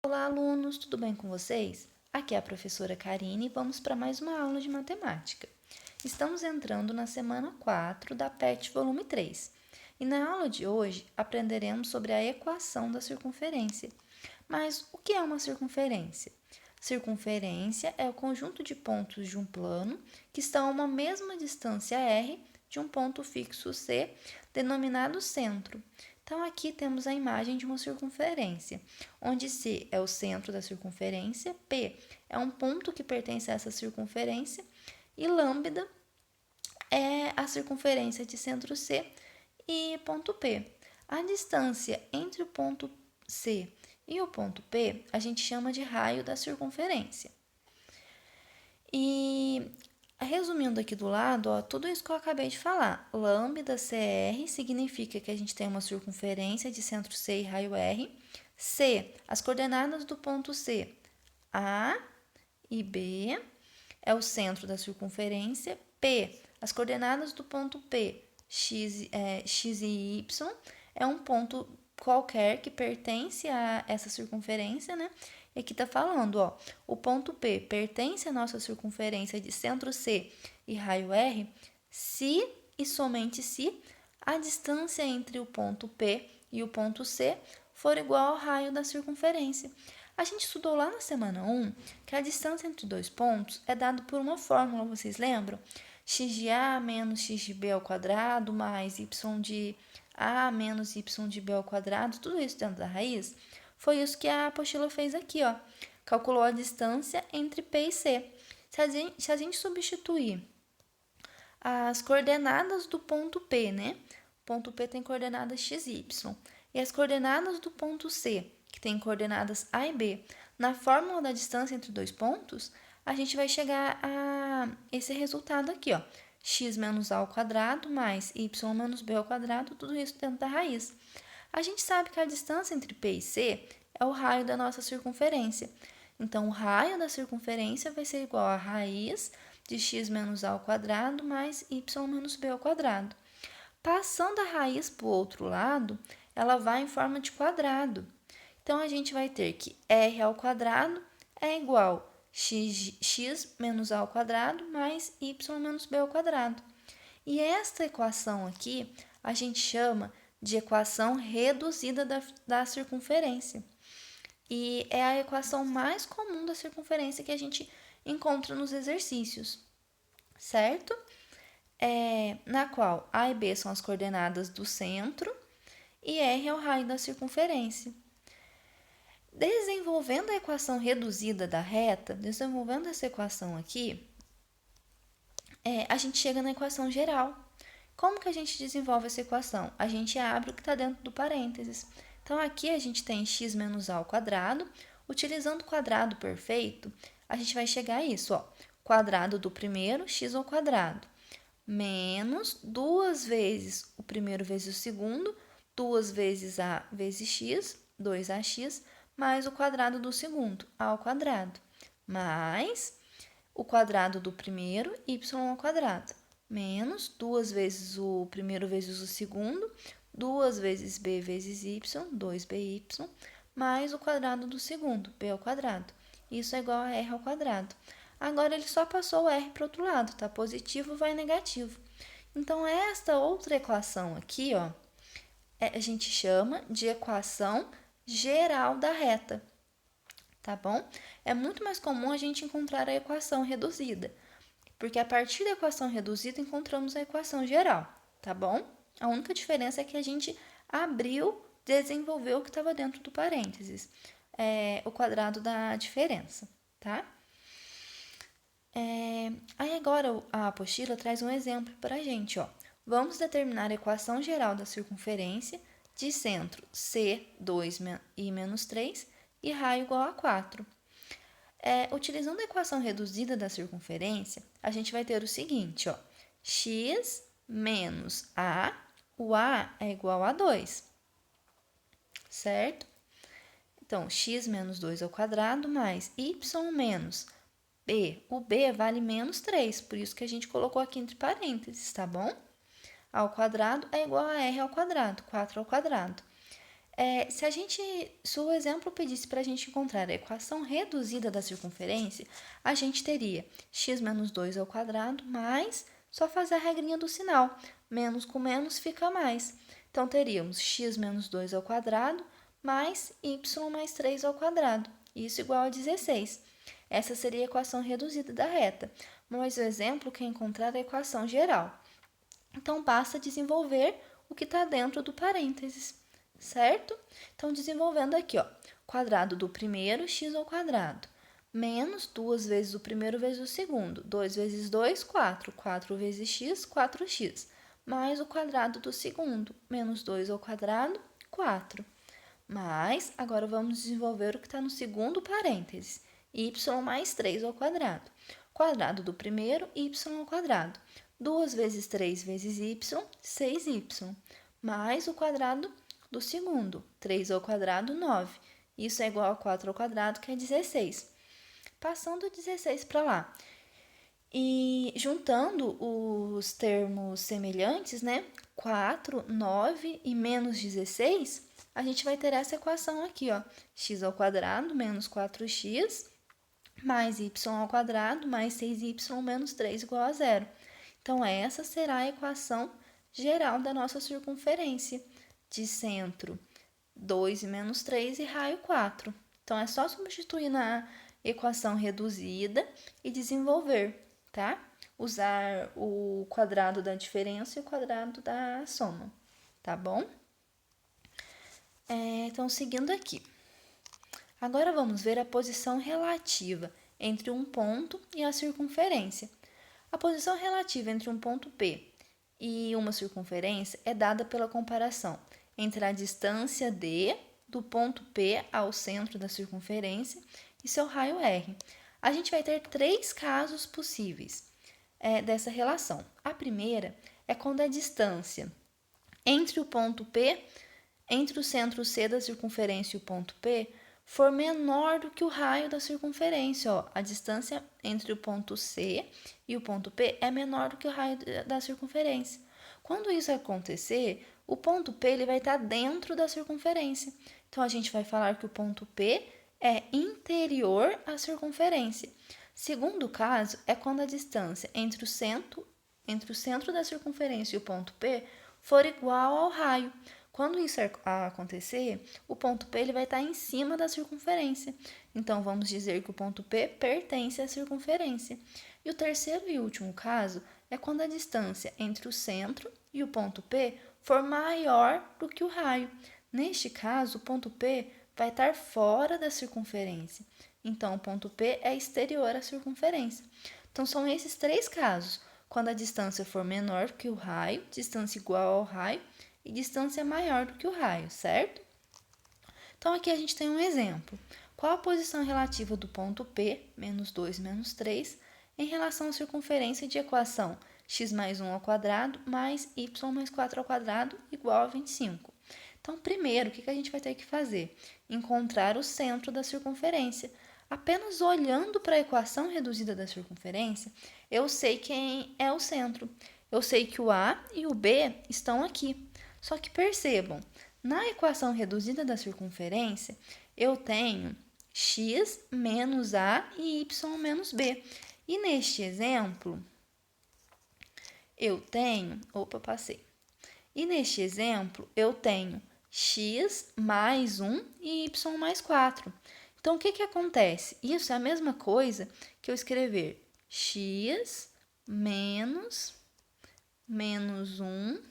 Olá, alunos, tudo bem com vocês? Aqui é a professora Karine e vamos para mais uma aula de matemática. Estamos entrando na semana 4 da PET volume 3 e na aula de hoje aprenderemos sobre a equação da circunferência. Mas o que é uma circunferência? Circunferência é o conjunto de pontos de um plano que estão a uma mesma distância r de um ponto fixo C, denominado centro. Então, aqui temos a imagem de uma circunferência, onde C é o centro da circunferência, P é um ponto que pertence a essa circunferência e lambda é a circunferência de centro C e ponto P. A distância entre o ponto C e o ponto P a gente chama de raio da circunferência. E resumindo aqui do lado, ó, tudo isso que eu acabei de falar. Lambda CR significa que a gente tem uma circunferência de centro C e raio R. C, as coordenadas do ponto C, A e B, é o centro da circunferência. P, as coordenadas do ponto P, X e Y, é um ponto qualquer que pertence a essa circunferência, né? E aqui tá falando, ó, o ponto P pertence à nossa circunferência de centro C e raio R se e somente se a distância entre o ponto P e o ponto C for igual ao raio da circunferência. A gente estudou lá na semana 1 que a distância entre dois pontos é dada por uma fórmula, vocês lembram? X de A menos x de B ao quadrado mais y de A menos y de B ao quadrado, tudo isso dentro da raiz. Foi isso que a apostila fez aqui, ó. Calculou a distância entre P e C. Se a gente substituir as coordenadas do ponto P, né? O ponto P tem coordenadas x, y. E as coordenadas do ponto C, que tem coordenadas A e B, na fórmula da distância entre dois pontos, a gente vai chegar a esse resultado aqui, ó. X menos A ao quadrado mais y menos B ao quadrado, tudo isso dentro da raiz. A gente sabe que a distância entre P e C é o raio da nossa circunferência. Então, o raio da circunferência vai ser igual a raiz de x menos a ao quadrado mais y menos b ao quadrado. Passando a raiz para o outro lado, ela vai em forma de quadrado. Então, a gente vai ter que r ao quadrado é igual a x menos a ao quadrado mais y menos b ao quadrado. E esta equação aqui a gente chama de equação reduzida da circunferência. E é a equação mais comum da circunferência que a gente encontra nos exercícios, certo? Na qual A e B são as coordenadas do centro e R é o raio da circunferência. Desenvolvendo a equação reduzida da reta, desenvolvendo essa equação aqui, a gente chega na equação geral. Como que a gente desenvolve essa equação? A gente abre o que está dentro do parênteses. Então, aqui a gente tem x menos a ao quadrado. Utilizando o quadrado perfeito, a gente vai chegar a isso, ó. Quadrado do primeiro, x ao quadrado, menos 2 vezes o primeiro vezes o segundo, 2 vezes a vezes x, 2ax, mais o quadrado do segundo, a ao quadrado, mais o quadrado do primeiro, y ao quadrado, menos 2 vezes o primeiro vezes o segundo, 2 vezes b vezes y, 2by, mais o quadrado do segundo, b ao quadrado. Isso é igual a r ao quadrado. Agora, ele só passou o r para o outro lado, tá? Positivo vai negativo. Então, esta outra equação aqui, ó, a gente chama de equação geral da reta, tá bom? É muito mais comum a gente encontrar a equação reduzida, porque a partir da equação reduzida encontramos a equação geral, tá bom? A única diferença é que a gente abriu, desenvolveu o que estava dentro do parênteses, o quadrado da diferença, tá? Aí agora a apostila traz um exemplo para a gente, ó. Vamos determinar a equação geral da circunferência de centro C, 2 e menos 3 e raio igual a 4. Utilizando a equação reduzida da circunferência, a gente vai ter o seguinte, ó. X menos A, o A é igual a 2, certo? Então, x menos 2 ao quadrado mais y menos B. O B vale menos 3, por isso que a gente colocou aqui entre parênteses, tá bom? Ao quadrado é igual a r ao quadrado, 4 ao quadrado. Se o exemplo pedisse para a gente encontrar a equação reduzida da circunferência, a gente teria x menos 2 ao quadrado mais, só fazer a regrinha do sinal, menos com menos fica mais. Então, teríamos x menos 2 ao quadrado mais y mais 3 ao quadrado, isso igual a 16. Essa seria a equação reduzida da reta, mas o exemplo quer encontrar a equação geral. Então, basta desenvolver o que está dentro do parênteses, certo? Então, desenvolvendo aqui, ó, quadrado do primeiro, x ao quadrado, menos 2 vezes o primeiro vezes o segundo, 2 vezes 2, 4, 4 vezes x, 4x, mais o quadrado do segundo, menos 2 ao quadrado, 4. Mas, agora vamos desenvolver o que está no segundo parênteses, y mais 3 ao quadrado. Quadrado do primeiro, y ao quadrado. 2 vezes 3 vezes y, 6y, mais o quadrado do segundo, 3 ao quadrado, 9. Isso é igual a 4 ao quadrado, que é 16. Passando 16 para lá. E juntando os termos semelhantes, né? 4, 9 e menos 16, a gente vai ter essa equação aqui, ó. X ao quadrado menos 4x mais y ao quadrado mais 6y menos 3 igual a 0. Então, essa será a equação geral da nossa circunferência, de centro 2 e menos 3 e raio 4. Então, é só substituir na equação reduzida e desenvolver, tá? Usar o quadrado da diferença e o quadrado da soma, tá bom? Então, seguindo aqui. Agora, vamos ver a posição relativa entre um ponto e a circunferência. A posição relativa entre um ponto P e uma circunferência é dada pela comparação entre a distância D do ponto P ao centro da circunferência e seu raio R. A gente vai ter 3 casos possíveis dessa relação. A primeira é quando a distância entre o ponto P, entre o centro C da circunferência e o ponto P, for menor do que o raio da circunferência. Ó, a distância entre o ponto C e o ponto P é menor do que o raio da circunferência. Quando isso acontecer, o ponto P ele vai estar dentro da circunferência. Então, a gente vai falar que o ponto P é interior à circunferência. Segundo caso, é quando a distância entre o centro da circunferência e o ponto P for igual ao raio. Quando isso acontecer, o ponto P ele vai estar em cima da circunferência. Então, vamos dizer que o ponto P pertence à circunferência. E o terceiro e último caso é quando a distância entre o centro e o ponto P for maior do que o raio. Neste caso, o ponto P vai estar fora da circunferência. Então, o ponto P é exterior à circunferência. Então, são esses 3 casos. Quando a distância for menor que o raio, distância igual ao raio, e distância maior do que o raio, certo? Então, aqui a gente tem um exemplo. Qual a posição relativa do ponto P, menos 2, menos 3, em relação à circunferência de equação x mais 1 ao quadrado mais y mais 4 ao quadrado igual a 25? Então, primeiro, o que a gente vai ter que fazer? Encontrar o centro da circunferência. Apenas olhando para a equação reduzida da circunferência, eu sei quem é o centro. Eu sei que o A e o B estão aqui. Só que percebam, na equação reduzida da circunferência, eu tenho x menos A e y menos B. E neste exemplo, eu tenho... E neste exemplo, eu tenho x mais 1 e y mais 4. Então, o que acontece? Isso é a mesma coisa que eu escrever x menos 1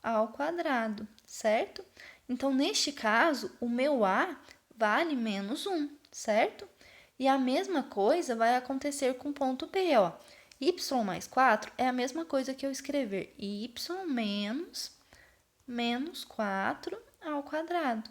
ao quadrado, certo? Então, neste caso, o meu A vale menos 1, certo? E a mesma coisa vai acontecer com o ponto P, ó. Y mais 4 é a mesma coisa que eu escrever y menos 4 ao quadrado,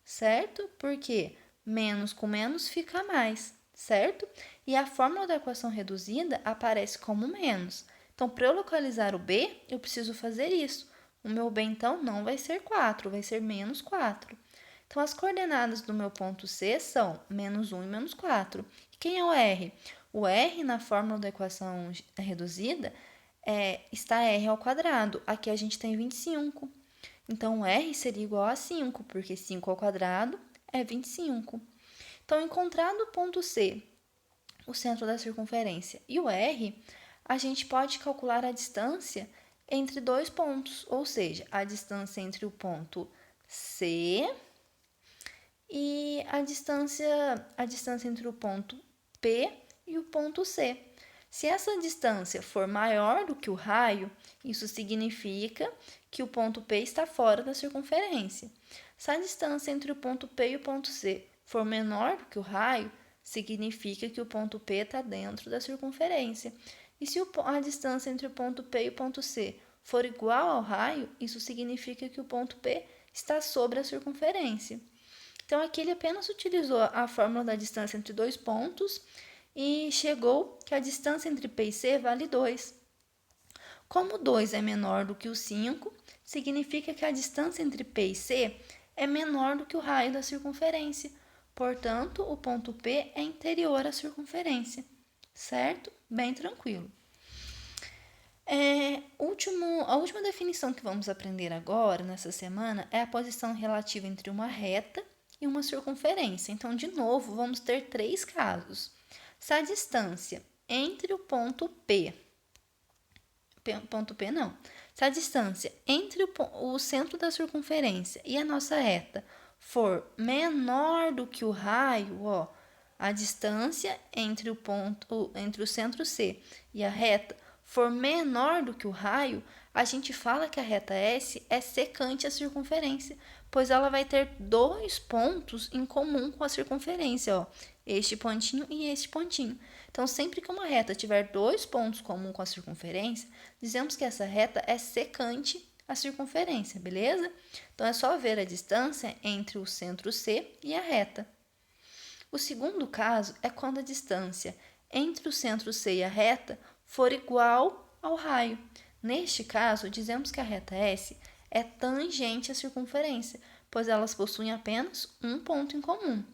certo? Porque menos com menos fica mais, certo? E a fórmula da equação reduzida aparece como menos. Então, para eu localizar o B, eu preciso fazer isso. O meu B, então, não vai ser 4, vai ser menos 4. Então, as coordenadas do meu ponto C são menos 1 e menos 4. E quem é o R? O R, na fórmula da equação reduzida, está R ao quadrado. Aqui a gente tem 25. Então, R seria igual a 5, porque 5 ao quadrado é 25. Então, encontrado o ponto C, o centro da circunferência, e o R, a gente pode calcular a distância entre dois pontos, ou seja, a distância entre o ponto C e a distância entre o ponto P e o ponto C. Se essa distância for maior do que o raio, isso significa que o ponto P está fora da circunferência. Se a distância entre o ponto P e o ponto C for menor do que o raio, significa que o ponto P está dentro da circunferência. E se a distância entre o ponto P e o ponto C for igual ao raio, isso significa que o ponto P está sobre a circunferência. Então, aqui ele apenas utilizou a fórmula da distância entre dois pontos e chegou que a distância entre P e C vale 2. Como 2 é menor do que o 5, significa que a distância entre P e C é menor do que o raio da circunferência. Portanto, o ponto P é interior à circunferência, certo? Bem tranquilo. A última definição que vamos aprender agora, nessa semana, é a posição relativa entre uma reta e uma circunferência. Então, de novo, vamos ter três casos. Se a distância entre o ponto P não. Se a distância entre o centro da circunferência e a nossa reta for menor do que o raio, ó, a distância entre o centro C e a reta for menor do que o raio, a gente fala que a reta S é secante à circunferência, pois ela vai ter dois pontos em comum com a circunferência, ó, este pontinho e este pontinho. Então, sempre que uma reta tiver dois pontos comuns com a circunferência, dizemos que essa reta é secante à circunferência, beleza? Então, é só ver a distância entre o centro C e a reta. O segundo caso é quando a distância entre o centro C e a reta for igual ao raio. Neste caso, dizemos que a reta S é tangente à circunferência, pois elas possuem apenas um ponto em comum.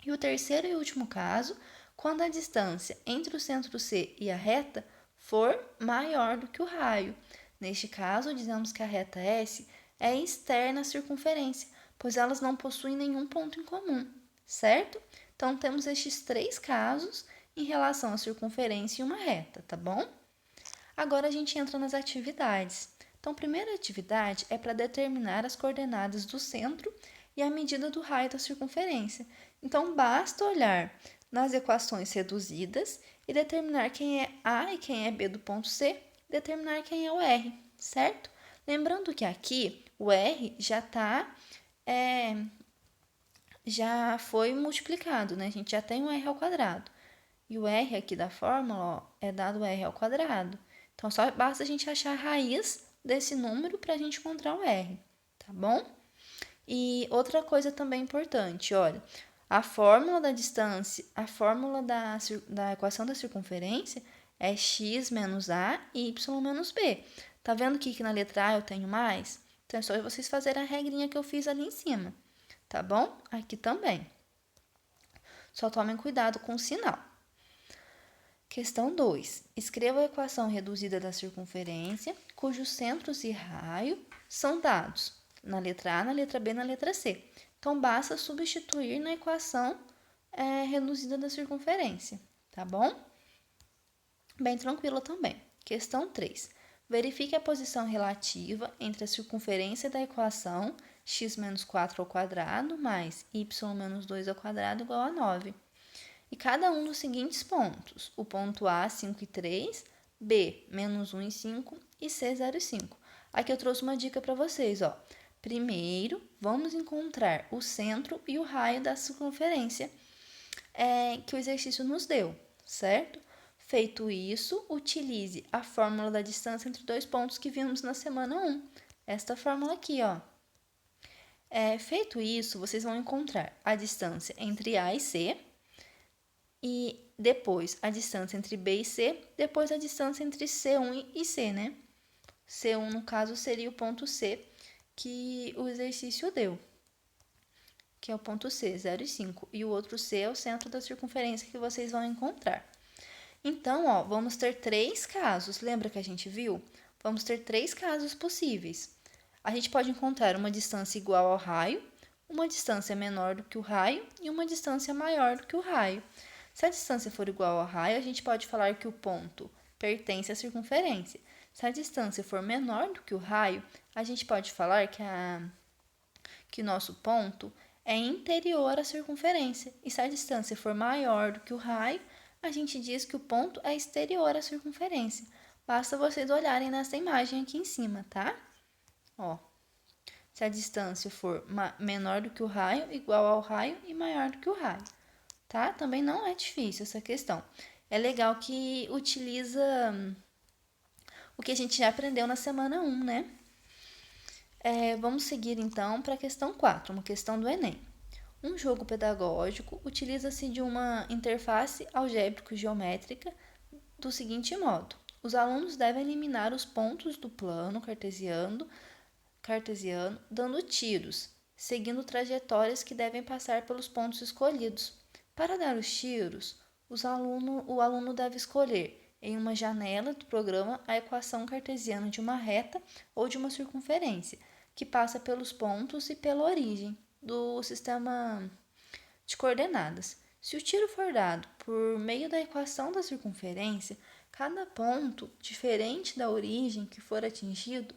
E o terceiro e último caso, quando a distância entre o centro C e a reta for maior do que o raio. Neste caso, dizemos que a reta S é externa à circunferência, pois elas não possuem nenhum ponto em comum, certo? Então, temos estes três casos em relação à circunferência e uma reta, tá bom? Agora, a gente entra nas atividades. Então, a primeira atividade é para determinar as coordenadas do centro e a medida do raio da circunferência. Então, basta olhar nas equações reduzidas e determinar quem é A e quem é B do ponto C, e determinar quem é o R, certo? Lembrando que aqui o R já foi multiplicado, né? A gente já tem o R ao quadrado. E o R aqui da fórmula, ó, é dado R ao quadrado. Então, só basta a gente achar a raiz desse número para a gente encontrar o R, tá bom? E outra coisa também importante, olha, a fórmula da distância, a fórmula da equação da circunferência é x menos a e y menos b. Tá vendo que na letra A eu tenho mais? Então, é só vocês fazerem a regrinha que eu fiz ali em cima, tá bom? Aqui também. Só tomem cuidado com o sinal. Questão 2. Escreva a equação reduzida da circunferência, cujos centros e raio são dados na letra A, na letra B e na letra C. Então, basta substituir na equação reduzida da circunferência, tá bom? Bem tranquilo também. Questão 3. Verifique a posição relativa entre a circunferência da equação x menos 4 ao quadrado mais y menos 2 ao quadrado igual a 9. E cada um dos seguintes pontos, o ponto A, 5 e 3, B, menos 1 e 5 e C, 0 e 5. Aqui eu trouxe uma dica para vocês, ó. Primeiro, vamos encontrar o centro e o raio da circunferência que o exercício nos deu, certo? Feito isso, utilize a fórmula da distância entre dois pontos que vimos na semana 1. Esta fórmula aqui, ó. Feito isso, vocês vão encontrar a distância entre A e C, e depois a distância entre B e C, depois a distância entre C1 e C, né? C1, no caso, seria o ponto C que o exercício deu, que é o ponto C, 0 e 5. E o outro C é o centro da circunferência que vocês vão encontrar. Então, ó, vamos ter três casos. Lembra que a gente viu? Vamos ter três casos possíveis. A gente pode encontrar uma distância igual ao raio, uma distância menor do que o raio e uma distância maior do que o raio. Se a distância for igual ao raio, a gente pode falar que o ponto pertence à circunferência. Se a distância for menor do que o raio, a gente pode falar que o nosso ponto é interior à circunferência. E se a distância for maior do que o raio, a gente diz que o ponto é exterior à circunferência. Basta vocês olharem nessa imagem aqui em cima, tá? Ó, se a distância for menor do que o raio, igual ao raio e maior do que o raio, tá? Também não é difícil essa questão. É legal que utiliza o que a gente já aprendeu na semana 1, né? Vamos seguir então para a questão 4, uma questão do Enem. Um jogo pedagógico utiliza-se de uma interface algébrico-geométrica do seguinte modo: os alunos devem eliminar os pontos do plano cartesiano dando tiros, seguindo trajetórias que devem passar pelos pontos escolhidos. Para dar os tiros, o aluno deve escolher, em uma janela do programa, a equação cartesiana de uma reta ou de uma circunferência, que passa pelos pontos e pela origem do sistema de coordenadas. Se o tiro for dado por meio da equação da circunferência, cada ponto diferente da origem que for atingido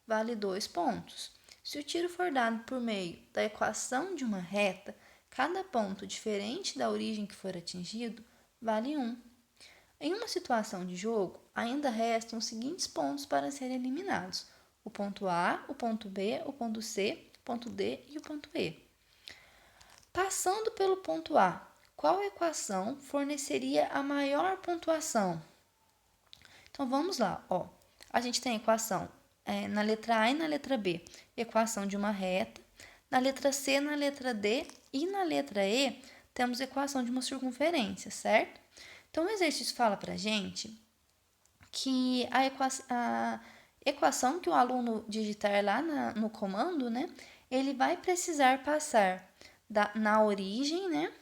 vale 2 pontos. Se o tiro for dado por meio da equação de uma reta, cada ponto diferente da origem que for atingido vale 1. Em uma situação de jogo, ainda restam os seguintes pontos para serem eliminados: o ponto A, o ponto B, o ponto C, o ponto D e o ponto E. Passando pelo ponto A, qual equação forneceria a maior pontuação? Então vamos lá, ó. A gente tem a equação na letra A e na letra B, equação de uma reta. Na letra C, na letra D e na letra E, temos equação de uma circunferência, certo? Então o exercício fala pra gente que a equação que o aluno digitar lá no comando, né, ele vai precisar passar na origem, né?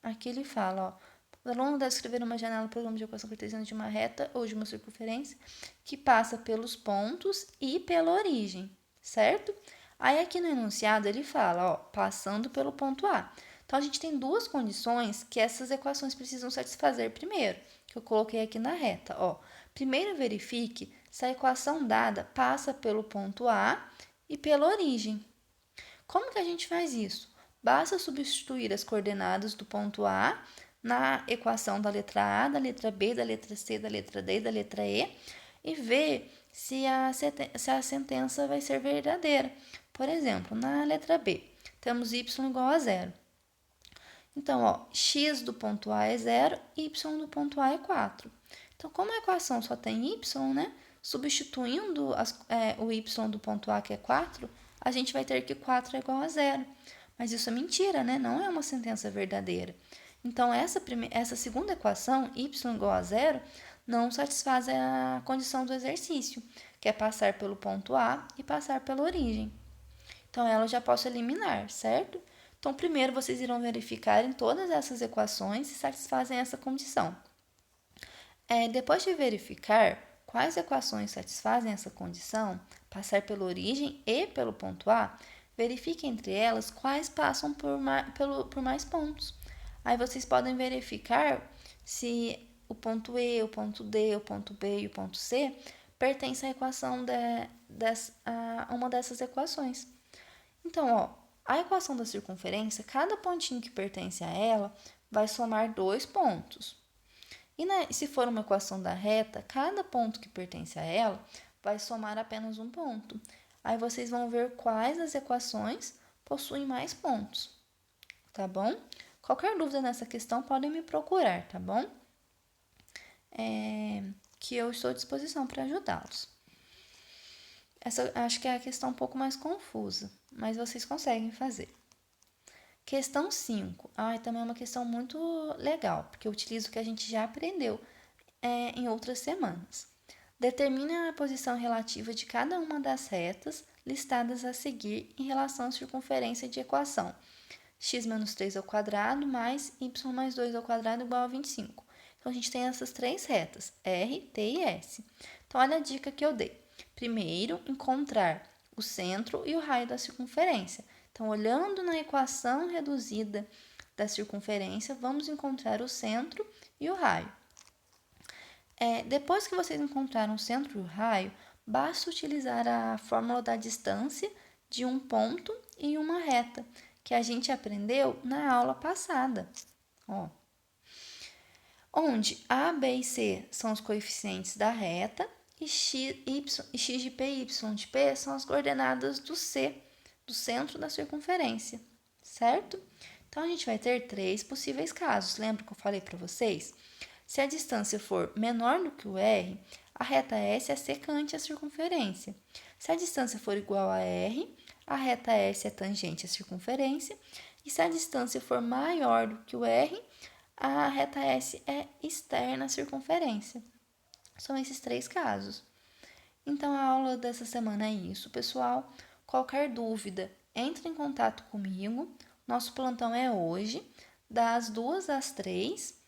Aqui ele fala, ó, o aluno deve escrever uma janela no programa de equação cartesiana de uma reta ou de uma circunferência que passa pelos pontos e pela origem, certo? Aí aqui no enunciado ele fala, ó, passando pelo ponto A. Então a gente tem duas condições que essas equações precisam satisfazer primeiro, que eu coloquei aqui na reta, ó. Primeiro verifique se a equação dada passa pelo ponto A e pela origem. Como que a gente faz isso? Basta substituir as coordenadas do ponto A na equação da letra A, da letra B, da letra C, da letra D e da letra E e ver se a sentença vai ser verdadeira. Por exemplo, na letra B, temos y igual a 0. Então, ó, x do ponto A é 0, y do ponto A é 4. Então, como a equação só tem y, né? Substituindo o y do ponto A, que é 4, a gente vai ter que 4 é igual a 0. Mas isso é mentira, né? Não é uma sentença verdadeira. Então, essa segunda equação, y igual a 0, não satisfaz a condição do exercício, que é passar pelo ponto A e passar pela origem. Então, ela eu já posso eliminar, certo? Então, primeiro vocês irão verificar em todas essas equações se satisfazem essa condição. Depois de verificar quais equações satisfazem essa condição, passar pela origem e pelo ponto A, verifique entre elas quais passam por mais pontos. Aí vocês podem verificar se o ponto E, o ponto D, o ponto B e o ponto C pertencem à equação a uma dessas equações. Então, ó, a equação da circunferência, cada pontinho que pertence a ela vai somar 2 pontos. E se for uma equação da reta, cada ponto que pertence a ela vai somar apenas 1 ponto. Aí vocês vão ver quais das equações possuem mais pontos, tá bom? Qualquer dúvida nessa questão, podem me procurar, tá bom? Que eu estou à disposição para ajudá-los. Essa acho que é a questão um pouco mais confusa, mas vocês conseguem fazer. Questão 5. Também é uma questão muito legal, porque eu utilizo o que a gente já aprendeu em outras semanas. Determine a posição relativa de cada uma das retas listadas a seguir em relação à circunferência de equação x menos 3 ao quadrado mais y mais 2 ao quadrado igual a 25. Então, a gente tem essas três retas, R, T e S. Então, olha a dica que eu dei. Primeiro, encontrar o centro e o raio da circunferência. Então, olhando na equação reduzida da circunferência, vamos encontrar o centro e o raio. Depois que vocês encontraram o centro e o raio, basta utilizar a fórmula da distância de um ponto e uma reta, que a gente aprendeu na aula passada. Ó, onde A, B e C são os coeficientes da reta e x de P e y de P são as coordenadas do C, do centro da circunferência, certo? Então, a gente vai ter 3 possíveis casos. Lembra que eu falei para vocês? Se a distância for menor do que o R, a reta S é secante à circunferência. Se a distância for igual a R, a reta S é tangente à circunferência. E se a distância for maior do que o R, a reta S é externa à circunferência. São esses 3 casos. Então, a aula dessa semana é isso, pessoal. Qualquer dúvida, entre em contato comigo. Nosso plantão é hoje, das 2 às 3.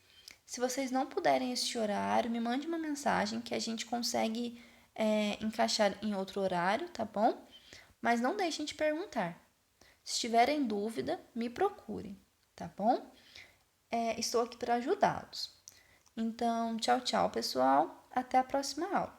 Se vocês não puderem este horário, me mande uma mensagem que a gente consegue encaixar em outro horário, tá bom? Mas não deixem de perguntar. Se tiverem dúvida, me procurem, tá bom? Estou aqui para ajudá-los. Então, tchau, tchau, pessoal. Até a próxima aula.